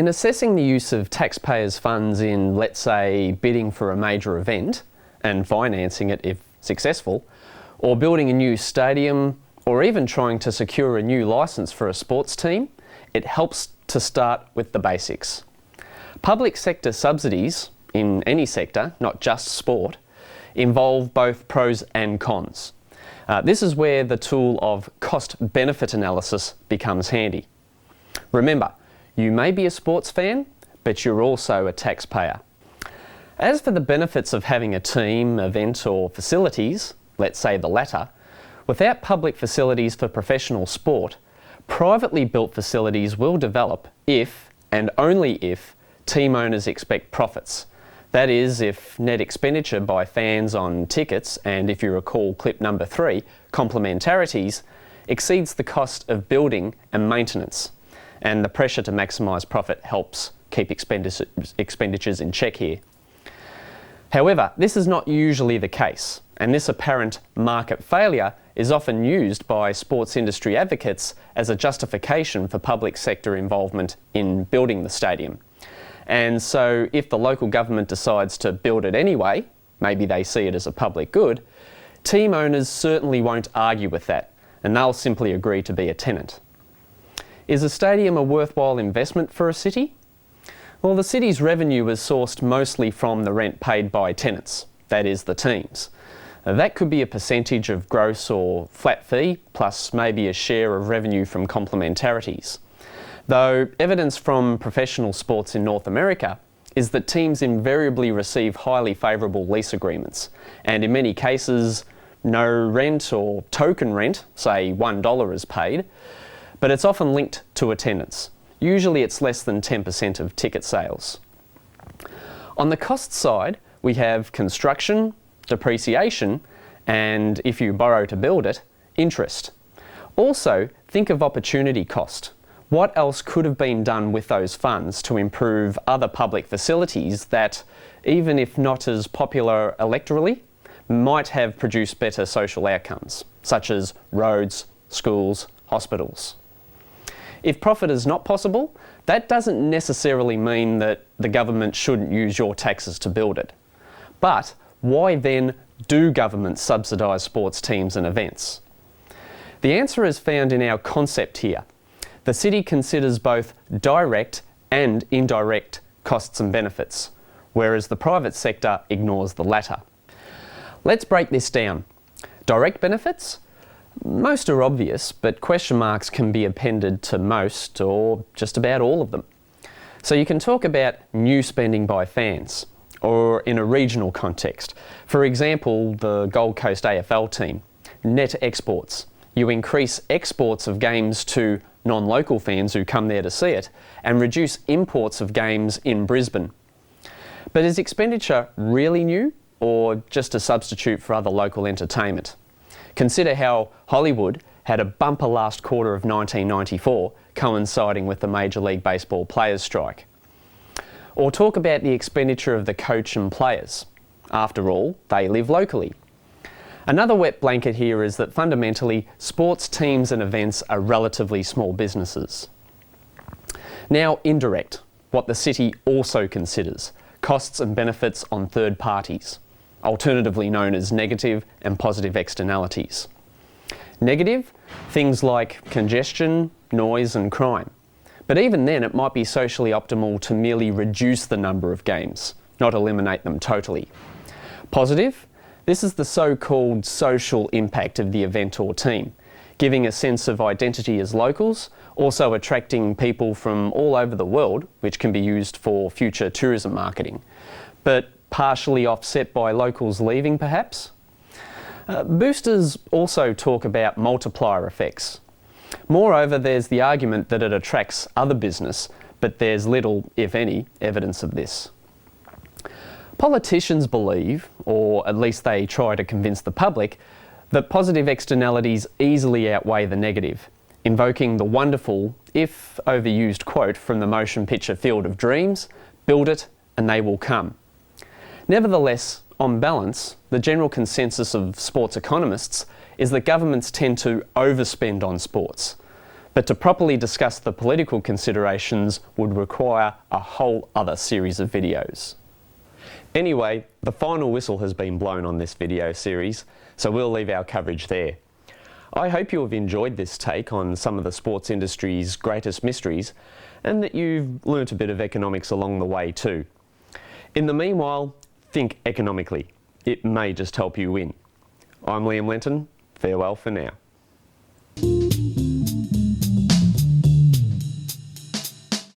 In assessing the use of taxpayers' funds in, let's say, bidding for a major event and financing it if successful, or building a new stadium, or even trying to secure a new licence for a sports team, it helps to start with the basics. Public sector subsidies, in any sector, not just sport, involve both pros and cons. This is where the tool of cost-benefit analysis becomes handy. Remember, you may be a sports fan, but you're also a taxpayer. As for the benefits of having a team, event or facilities, let's say the latter, without public facilities for professional sport, privately built facilities will develop if, and only if, team owners expect profits. That is, if net expenditure by fans on tickets, and if you recall clip number 3, complementarities, exceeds the cost of building and maintenance. And the pressure to maximise profit helps keep expenditures in check here. However, this is not usually the case, and this apparent market failure is often used by sports industry advocates as a justification for public sector involvement in building the stadium. And so if the local government decides to build it anyway, maybe they see it as a public good, team owners certainly won't argue with that, and they'll simply agree to be a tenant. Is a stadium a worthwhile investment for a city? Well, the city's revenue is sourced mostly from the rent paid by tenants, that is, the teams. That could be a percentage of gross or flat fee, plus maybe a share of revenue from complementarities. Though evidence from professional sports in North America is that teams invariably receive highly favourable lease agreements, and in many cases no rent or token rent, say $1 is paid, but it's often linked to attendance. Usually it's less than 10% of ticket sales. On the cost side, we have construction, depreciation, and if you borrow to build it, interest. Also, think of opportunity cost. What else could have been done with those funds to improve other public facilities that, even if not as popular electorally, might have produced better social outcomes, such as roads, schools, hospitals? If profit is not possible, that doesn't necessarily mean that the government shouldn't use your taxes to build it. But why then do governments subsidise sports teams and events? The answer is found in our concept here. The city considers both direct and indirect costs and benefits, whereas the private sector ignores the latter. Let's break this down. Direct benefits? Most are obvious, but question marks can be appended to most or just about all of them. So you can talk about new spending by fans, or in a regional context. For example, the Gold Coast AFL team, net exports. You increase exports of games to non-local fans who come there to see it, and reduce imports of games in Brisbane. But is expenditure really new, or just a substitute for other local entertainment? Consider how Hollywood had a bumper last quarter of 1994, coinciding with the Major League Baseball players' strike. Or talk about the expenditure of the coach and players. After all, they live locally. Another wet blanket here is that fundamentally, sports teams and events are relatively small businesses. Now, indirect, what the city also considers, costs and benefits on third parties, alternatively known as negative and positive externalities. Negative, things like congestion, noise and crime. But even then, it might be socially optimal to merely reduce the number of games, not eliminate them totally. Positive, this is the so-called social impact of the event or team, giving a sense of identity as locals, also attracting people from all over the world, which can be used for future tourism marketing, but partially offset by locals leaving perhaps. Boosters also talk about multiplier effects. Moreover, there's the argument that it attracts other business, but there's little, if any, evidence of this. Politicians believe, or at least they try to convince the public, that positive externalities easily outweigh the negative, invoking the wonderful, if overused quote from the motion picture Field of Dreams, "Build it and they will come." Nevertheless, on balance, the general consensus of sports economists is that governments tend to overspend on sports. But to properly discuss the political considerations would require a whole other series of videos. Anyway, the final whistle has been blown on this video series, so we'll leave our coverage there. I hope you have enjoyed this take on some of the sports industry's greatest mysteries, and that you've learnt a bit of economics along the way too. In the meanwhile, think economically. It may just help you win. I'm Liam Lenten. Farewell for now.